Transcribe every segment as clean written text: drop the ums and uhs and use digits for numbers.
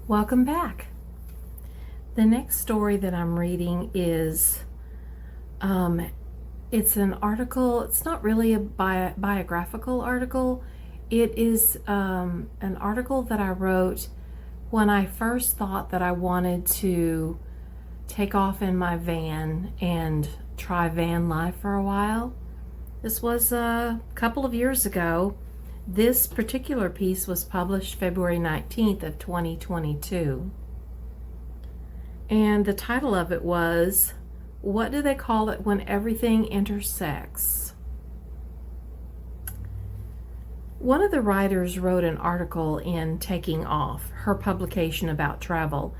Welcome back. The next story that I'm reading is, it's an article. It's not really a biographical article. It is an article that I wrote when I first thought that I wanted to take off in my van and try van life for a while. This was a couple of years ago. This particular piece was published February 19th of 2022. And the title of it was, "What do they call it when everything intersects?" One of the writers wrote an article in Taking Off, her publication about travel,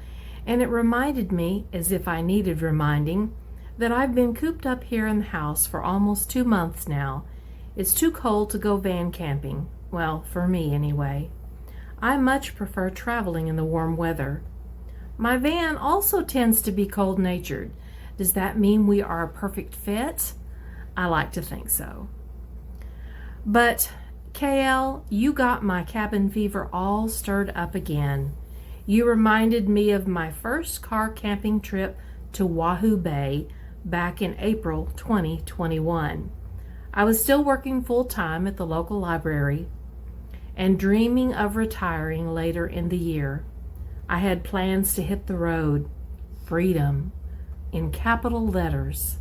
and it reminded me, as if I needed reminding, that I've been cooped up here in the house for almost 2 months now. It's too cold to go van camping. Well, for me anyway. I much prefer traveling in the warm weather. My van also tends to be cold-natured. Does that mean we are a perfect fit? I like to think so. But, KL, you got my cabin fever all stirred up again. You reminded me of my first car camping trip to Wahoo Bay back in April 2021. I was still working full-time at the local library and dreaming of retiring later in the year. I had plans to hit the road. Freedom, in capital letters.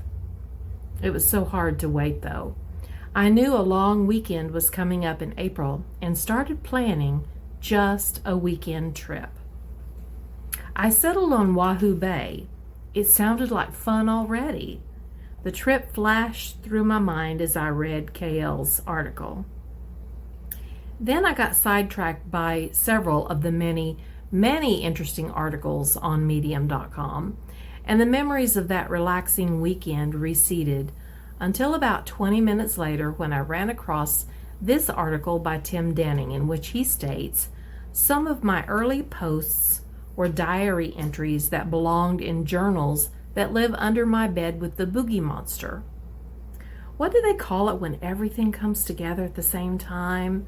It was so hard to wait, though. I knew a long weekend was coming up in April and started planning just a weekend trip. I settled on Wahoo Bay. It sounded like fun already. The trip flashed through my mind as I read KL's article. Then I got sidetracked by several of the many interesting articles on Medium.com, and the memories of that relaxing weekend receded until about 20 minutes later when I ran across this article by Tim Denning, in which he states, "Some of my early posts were diary entries that belonged in journals that live under my bed with the boogie monster." What do they call it when everything comes together at the same time?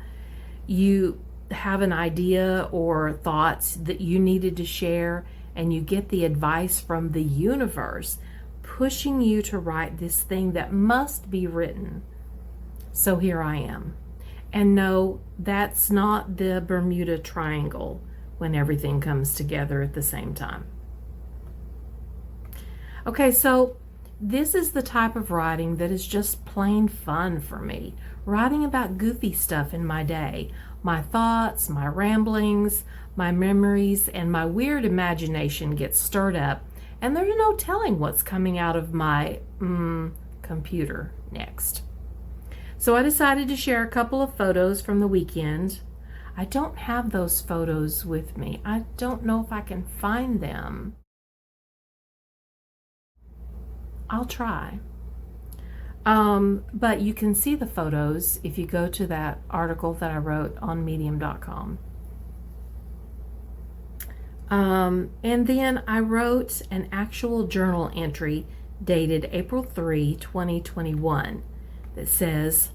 You have an idea or thoughts that you needed to share, and you get the advice from the universe pushing you to write this thing that must be written. So here I am. And no, that's not the Bermuda Triangle when everything comes together at the same time. Okay, so this is the type of writing that is just plain fun for me. Writing about goofy stuff in my day. My thoughts, my ramblings, my memories, and my weird imagination get stirred up, and there's no telling what's coming out of my computer next. So I decided to share a couple of photos from the weekend. I don't have those photos with me. I don't know if I can find them. I'll try. But you can see the photos if you go to that article that I wrote on Medium.com. And then I wrote an actual journal entry dated April 3, 2021 that says,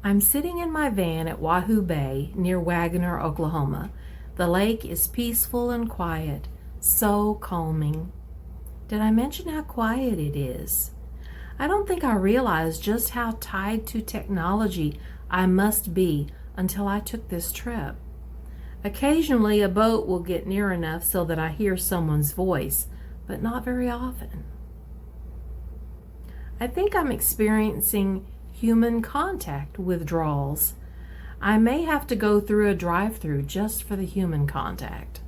"I'm sitting in my van at Wahoo Bay near Wagoner, Oklahoma. The lake is peaceful and quiet, so calming." Did I mention how quiet it is? I don't think I realized just how tied to technology I must be until I took this trip. Occasionally a boat will get near enough so that I hear someone's voice, but not very often. I think I'm experiencing human contact withdrawals. I may have to go through a drive-through just for the human contact.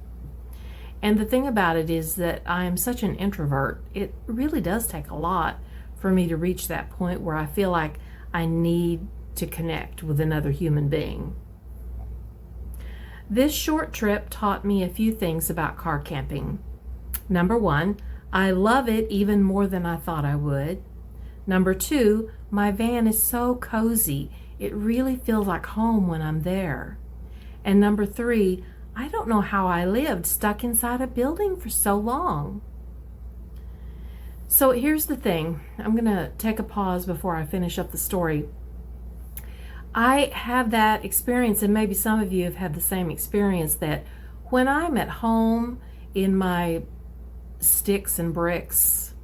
And the thing about it is that I am such an introvert. It really does take a lot for me to reach that point where I feel like I need to connect with another human being. This short trip taught me a few things about car camping. Number one, I love it even more than I thought I would. Number two, my van is so cozy. It really feels like home when I'm there. And number three, I don't know how I lived stuck inside a building for so long. So here's the thing. I'm going to take a pause before I finish up the story. I have that experience, and maybe some of you have had the same experience, that when I'm at home in my sticks and bricks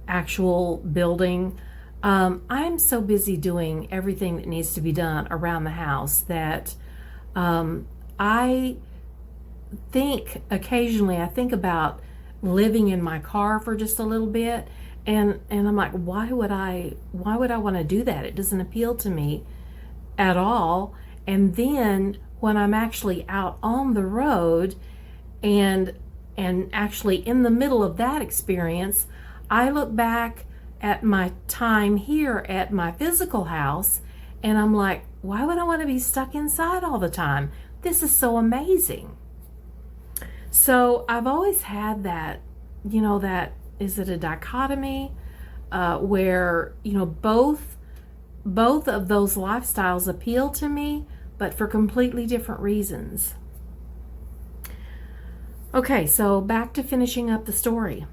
actual building, I'm so busy doing everything that needs to be done around the house that I think occasionally I think about living in my car for just a little bit, and I'm like, why would I want to do that? It doesn't appeal to me at all. And then when I'm actually out on the road and actually in the middle of that experience, I look back at my time here at my physical house and I'm like, why would I want to be stuck inside all the time? This is so amazing. So I've always had that, that, is it a dichotomy where, both of those lifestyles appeal to me, but for completely different reasons. Okay, so back to finishing up the story.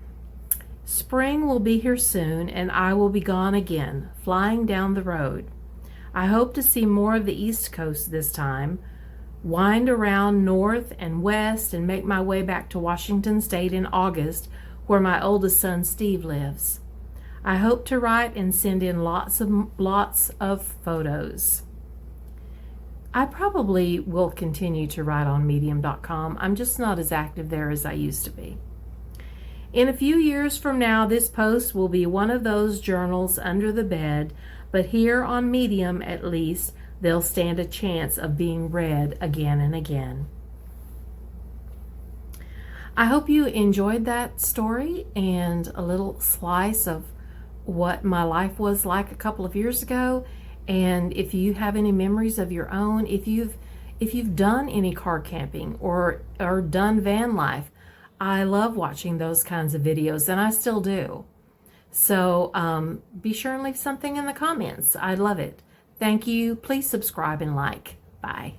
Spring will be here soon, and I will be gone again, flying down the road. I hope to see more of the East Coast this time, wind around north and west, and make my way back to Washington State in August, where my oldest son Steve lives. I hope to write and send in lots of photos. I probably will continue to write on medium.com. I'm just not as active there as I used to be. In a few years from now, this post will be one of those journals under the bed, but here on Medium at least, they'll stand a chance of being read again and again. I hope you enjoyed that story and a little slice of what my life was like a couple of years ago. And if you have any memories of your own, if you've done any car camping or done van life, I love watching those kinds of videos, and I still do. So be sure and leave something in the comments. I love it. Thank you. Please subscribe and like. Bye.